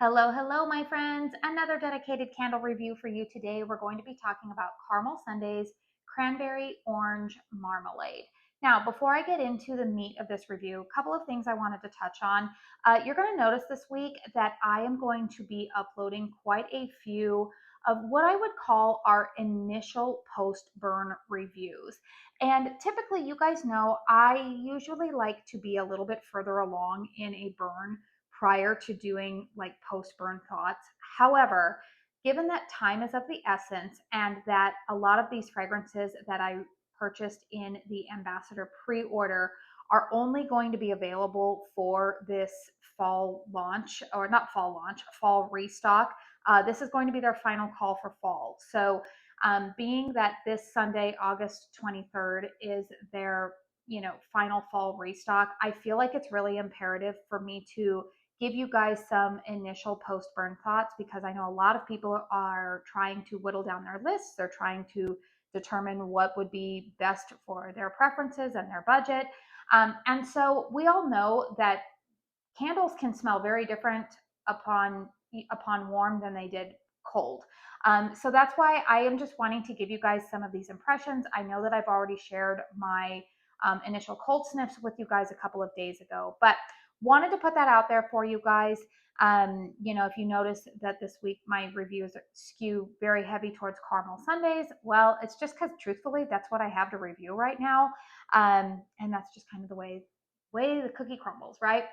Hello, hello, my friends. Another dedicated candle review for you today. We're going to be talking about Caramel Sundays Cranberry Orange Marmalade. Now, before I get into the meat of this review, a couple of things I wanted to touch on. You're going to notice this week that I am going to be uploading quite a few of what I would call our initial post-burn reviews. And typically, you guys know, I usually like to be a little bit further along in a burn prior to doing like post burn thoughts. However, given that time is of the essence and that a lot of these fragrances that I purchased in the Ambassador pre order are only going to be available for this fall launch, or not fall launch, fall restock. This is going to be their final call for fall. So, being that this Sunday, August 23rd, is their final fall restock, I feel like it's really imperative for me to give you guys some initial post burn thoughts, because I know a lot of people are trying to whittle down their lists. They're trying to determine what would be best for their preferences and their budget. And so we all know that candles can smell very different upon warm than they did cold. So that's why I am just wanting to give you guys some of these impressions. I know that I've already shared my initial cold sniffs with you guys a couple of days ago, but wanted to put that out there for you guys. If you notice that this week my reviews skew very heavy towards caramel sundaes, well, it's just because truthfully, that's what I have to review right now. And that's just kind of the way the cookie crumbles, right?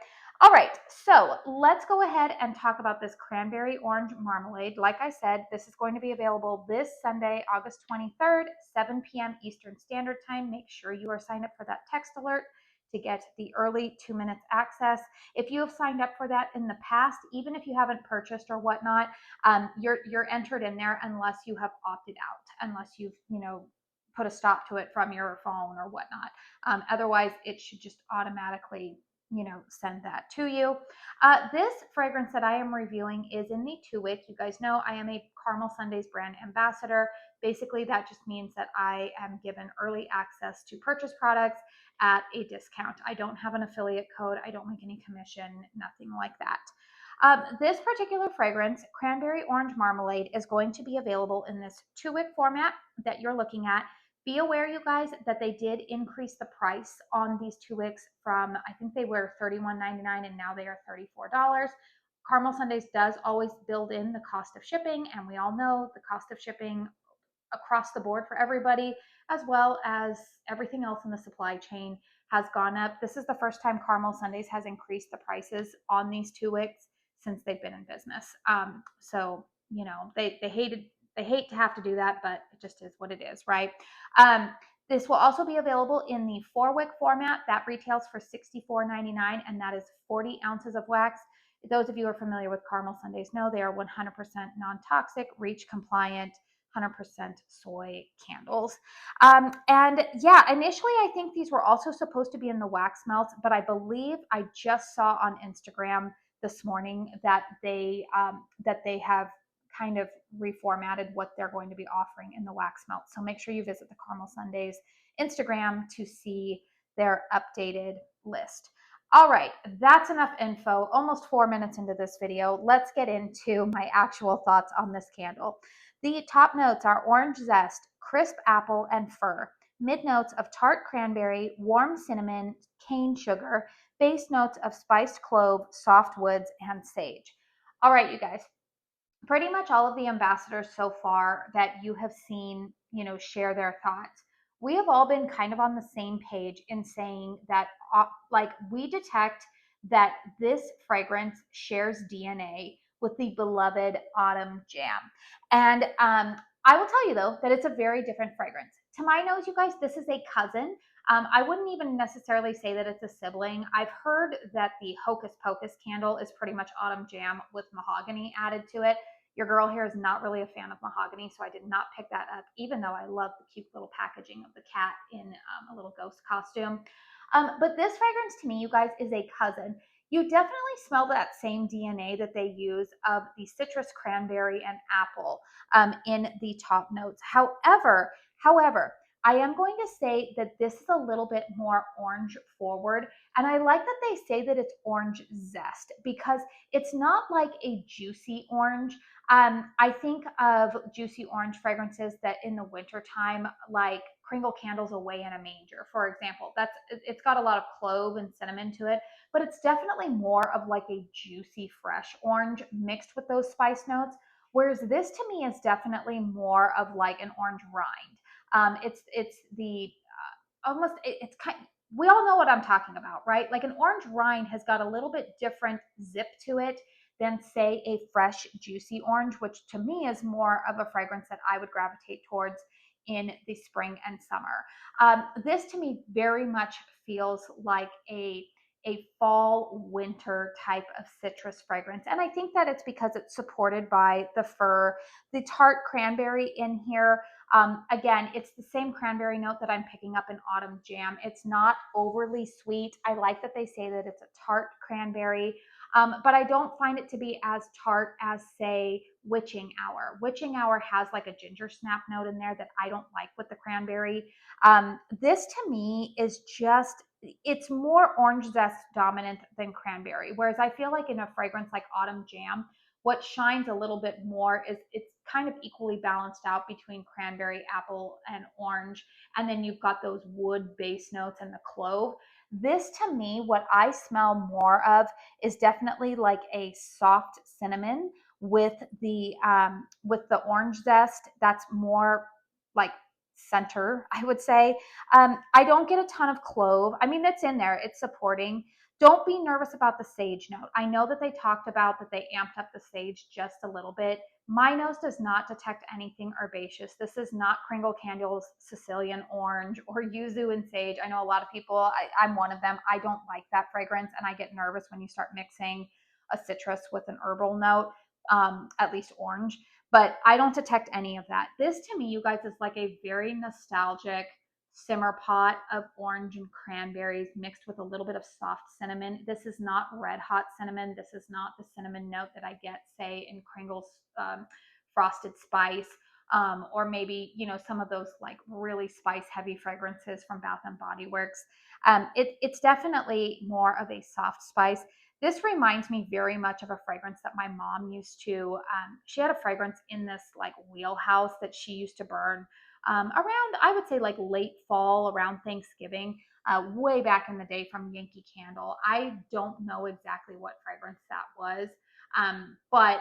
All right, so let's go ahead and talk about this cranberry orange marmalade. Like I said, this is going to be available this Sunday, August 23rd, 7 p.m. Eastern Standard Time. Make sure you are signed up for that text alert to get the early 2 minutes access. If you have signed up for that in the past, even if you haven't purchased or whatnot, you're entered in there unless you have opted out, unless you've put a stop to it from your phone or whatnot. Otherwise, it should just automatically send that to you. This fragrance that I am reviewing is in the 2-wick. You guys know I am a Caramel Sundays brand ambassador. Basically, that just means that I am given early access to purchase products at a discount. I don't have an affiliate code. I don't make any commission, nothing like that. This particular fragrance, Cranberry Orange Marmalade, is going to be available in this 2-wick format that you're looking at. Be aware, you guys, that they did increase the price on these 2-wicks from, I think they were $31.99 and now they are $34. Caramel Sundays does always build in the cost of shipping, and we all know the cost of shipping across the board for everybody, as well as everything else in the supply chain, has gone up. This is the first time Caramel Sundays has increased the prices on these 2-wicks since they've been in business. So they hate to have to do that, but it just is what it is, right? This will also be available in the 4-wick format that retails for $64.99, and that is 40 ounces of wax. Those of you who are familiar with Caramel Sundays know they are 100% non-toxic, REACH compliant, 100% soy candles. And yeah, initially I think these were also supposed to be in the wax melts, but I believe I just saw on Instagram this morning that they have kind of reformatted what they're going to be offering in the wax melt. So make sure you visit the Caramel Sundays Instagram to see their updated list. All right, that's enough info. Almost 4 minutes into this video. Let's get into my actual thoughts on this candle. The top notes are orange zest, crisp apple, and fir. Mid notes of tart cranberry, warm cinnamon, cane sugar. Base notes of spiced clove, soft woods, and sage. All right, you guys. Pretty much all of the ambassadors so far that you have seen, share their thoughts, we have all been kind of on the same page in saying that, we detect that this fragrance shares DNA with the beloved Autumn Jam. And I will tell you, though, that it's a very different fragrance. To my nose, you guys, this is a cousin. I wouldn't even necessarily say that it's a sibling. I've heard that the Hocus Pocus candle is pretty much Autumn Jam with mahogany added to it. Your girl here is not really a fan of mahogany, so I did not pick that up, even though I love the cute little packaging of the cat in a little ghost costume. But this fragrance, to me, you guys, is a cousin. You definitely smell that same DNA that they use of the citrus, cranberry, and apple in the top notes. However, I am going to say that this is a little bit more orange forward. And I like that they say that it's orange zest because it's not like a juicy orange. I think of juicy orange fragrances that in the wintertime, like Kringle Candles Away in a Manger, for example. It's got a lot of clove and cinnamon to it, but it's definitely more of like a juicy, fresh orange mixed with those spice notes. Whereas this to me is definitely more of like an orange rind. It's the almost it's kind. We all know what I'm talking about, right? Like an orange rind has got a little bit different zip to it than say a fresh juicy orange, which to me is more of a fragrance that I would gravitate towards in the spring and summer. This to me very much feels like a fall winter type of citrus fragrance, and I think that it's because it's supported by the fir, the tart cranberry in here. Again, it's the same cranberry note that I'm picking up in Autumn Jam. It's not overly sweet. I like that they say that it's a tart cranberry, but I don't find it to be as tart as, say, Witching Hour. Witching Hour has like a ginger snap note in there that I don't like with the cranberry. This to me is just, it's more orange zest dominant than cranberry. Whereas I feel like in a fragrance like Autumn Jam, what shines a little bit more is it's kind of equally balanced out between cranberry, apple, and orange. And then you've got those wood base notes and the clove. This to me, what I smell more of is definitely like a soft cinnamon with the orange zest. That's more like center, I would say. I don't get a ton of clove. I mean, it's in there, it's supporting. Don't be nervous about the sage note. I know that they talked about that they amped up the sage just a little bit. My nose does not detect anything herbaceous. This is not Kringle Candles Sicilian Orange or Yuzu and Sage. I know a lot of people, I'm one of them. I don't like that fragrance, and I get nervous when you start mixing a citrus with an herbal note, at least orange. But I don't detect any of that. This to me, you guys, is like a very nostalgic simmer pot of orange and cranberries mixed with a little bit of soft cinnamon. This is not red hot cinnamon. This is not the cinnamon note that I get, say, in Kringle's frosted spice, or maybe, you know, some of those like really spice heavy fragrances from Bath and Body Works. It's definitely more of a soft spice. This reminds me very much of a fragrance that my mom used to. She had a fragrance in this like wheelhouse that she used to burn around, I would say, like late fall, around Thanksgiving, way back in the day from Yankee Candle. I don't know exactly what fragrance that was, but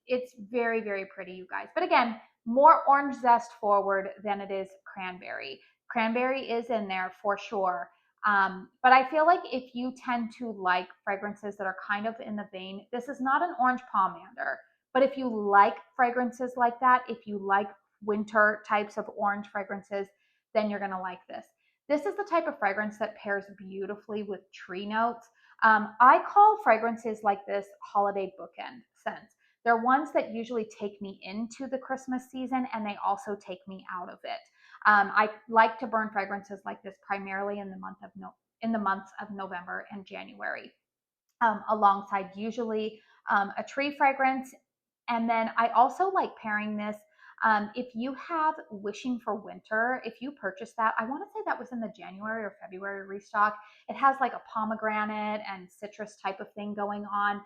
it's very, very pretty, you guys. But again, more orange zest forward than it is cranberry. Cranberry is in there for sure. But I feel like if you tend to like fragrances that are kind of in the vein, this is not an orange pomander. But if you like fragrances like that, if you like winter types of orange fragrances, then you're going to like this. This is the type of fragrance that pairs beautifully with tree notes. I call fragrances like this holiday bookend scents. They're ones that usually take me into the Christmas season, and they also take me out of it. I like to burn fragrances like this primarily in the months of November and January, alongside usually a tree fragrance. And then I also like pairing this. If you have Wishing for Winter, if you purchase that, I want to say that was in the January or February restock. It has like a pomegranate and citrus type of thing going on.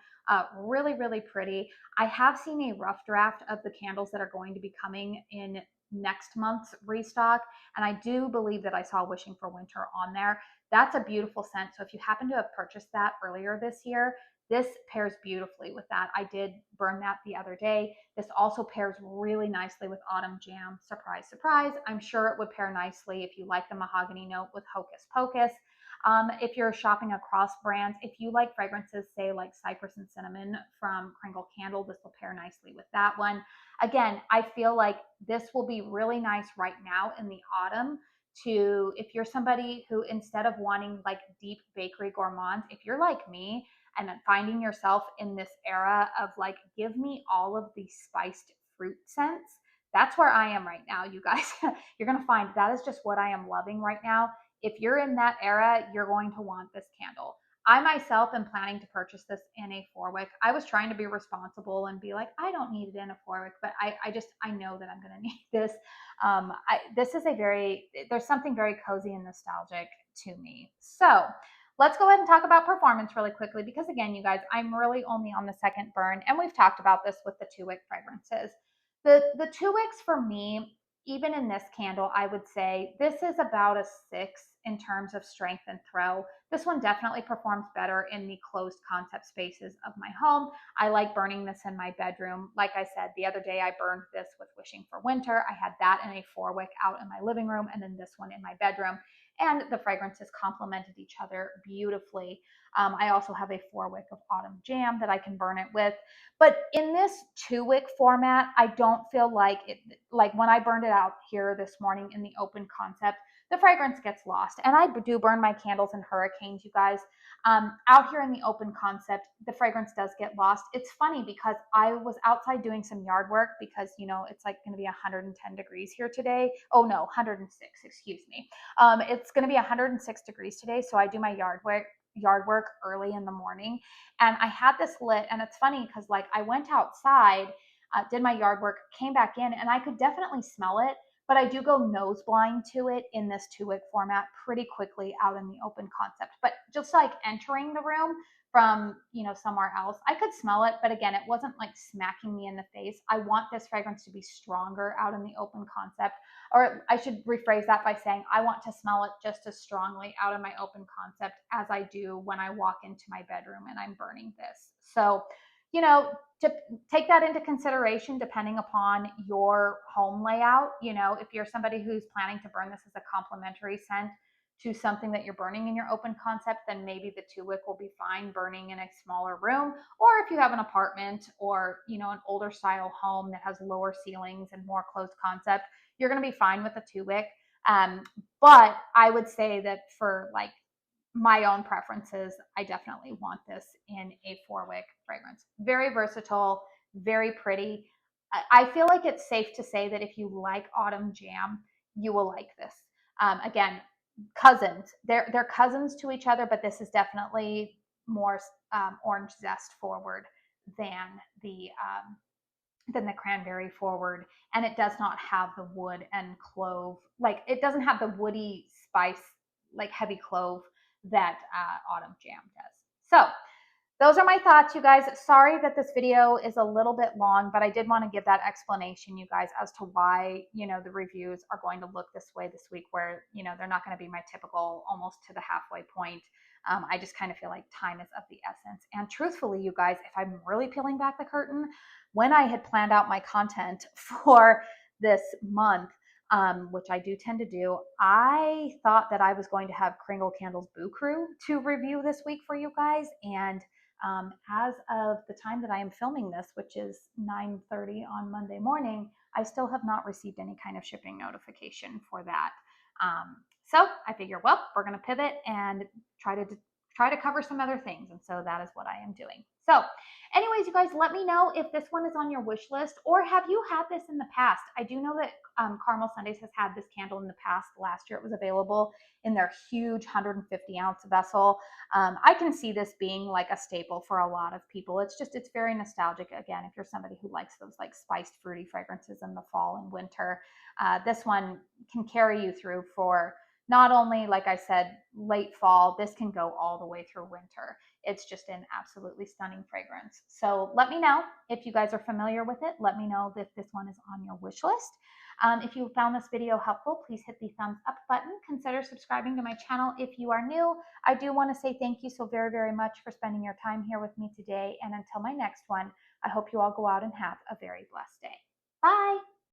Really, really pretty. I have seen a rough draft of the candles that are going to be coming in next month's restock, and I do believe that I saw Wishing for Winter on there. That's a beautiful scent. So if you happen to have purchased that earlier this year, this pairs beautifully with that. I did burn that the other day. This also pairs really nicely with Autumn Jam. Surprise, surprise. I'm sure it would pair nicely if you like the mahogany note with Hocus Pocus. If you're shopping across brands, if you like fragrances, say like Cypress and Cinnamon from Kringle Candle, this will pair nicely with that one. Again, I feel like this will be really nice right now in the autumn to, if you're somebody who, instead of wanting like deep bakery gourmands, if you're like me and finding yourself in this era of like, give me all of these spiced fruit scents, that's where I am right now, you guys. You're going to find that is just what I am loving right now. If you're in that era, you're going to want this candle. I myself am planning to purchase this in a 4-wick. I was trying to be responsible and be like, I don't need it in a 4-wick, but I know that I'm going to need this. This is there's something very cozy and nostalgic to me. So let's go ahead and talk about performance really quickly, because again, you guys, I'm really only on the second burn, and we've talked about this with the 2-wick fragrances. The 2-wicks for me, even in this candle, I would say this is about a 6 in terms of strength and throw. This one definitely performs better in the closed concept spaces of my home. I like burning this in my bedroom. Like I said, the other day I burned this with Wishing for Winter. I had that in a 4-wick out in my living room, and then this one in my bedroom. And the fragrances complemented each other beautifully. I also have a 4-wick of Autumn Jam that I can burn it with. But in this 2-wick format, I don't feel like it, like when I burned it out here this morning in the open concept, the fragrance gets lost. And I do burn my candles in hurricanes, you guys. Out here in the open concept, the fragrance does get lost. It's funny because I was outside doing some yard work because, you know, it's like going to be 110 degrees here today. Oh no, 106, excuse me. It's going to be 106 degrees today. So I do my yard work early in the morning, and I had this lit. And it's funny because like I went outside, did my yard work, came back in, and I could definitely smell it, but I do go nose blind to it in this 2-wick format pretty quickly out in the open concept. But just like entering the room from, you know, somewhere else, I could smell it, but again, it wasn't like smacking me in the face. I want this fragrance to be stronger out in the open concept, or I should rephrase that by saying I want to smell it just as strongly out in my open concept as I do when I walk into my bedroom and I'm burning this. So, you know, to take that into consideration depending upon your home layout. You know, if you're somebody who's planning to burn this as a complementary scent to something that you're burning in your open concept, then maybe the 2-wick will be fine burning in a smaller room. Or if you have an apartment or, you know, an older style home that has lower ceilings and more closed concept, you're going to be fine with a 2-wick. But I would say that for like my own preferences, I definitely want this in a 4-wick fragrance. Very versatile, very pretty. I feel like it's safe to say that if you like Autumn Jam, you will like this. Again, cousins. They're cousins to each other, but this is definitely more orange zest forward than the cranberry forward, and it does not have the wood and clove, like it doesn't have the woody spice, like heavy clove that Autumn Jam does. So those are my thoughts, you guys. Sorry that this video is a little bit long, but I did want to give that explanation, you guys, as to why, you know, the reviews are going to look this way this week, where, you know, they're not going to be my typical almost to the halfway point. I just kind of feel like time is of the essence. And truthfully, you guys, if I'm really peeling back the curtain, when I had planned out my content for this month, which I do tend to do, I thought that I was going to have Kringle Candles Boo Crew to review this week for you guys. And as of the time that I am filming this, which is 9:30 on Monday morning, I still have not received any kind of shipping notification for that. So I figure, well, we're going to pivot and try to cover some other things. And so that is what I am doing. So anyways, you guys, let me know if this one is on your wish list, or have you had this in the past? I do know that Caramel Sundays has had this candle in the past. Last year it was available in their huge 150-ounce vessel. I can see this being like a staple for a lot of people. It's very nostalgic. Again, if you're somebody who likes those like spiced fruity fragrances in the fall and winter, this one can carry you through for not only, like I said, late fall, this can go all the way through winter. It's just an absolutely stunning fragrance. So let me know if you guys are familiar with it. Let me know if this one is on your wish list. If you found this video helpful, please hit the thumbs up button. Consider subscribing to my channel if you are new. I do want to say thank you so very, very much for spending your time here with me today. And until my next one, I hope you all go out and have a very blessed day. Bye.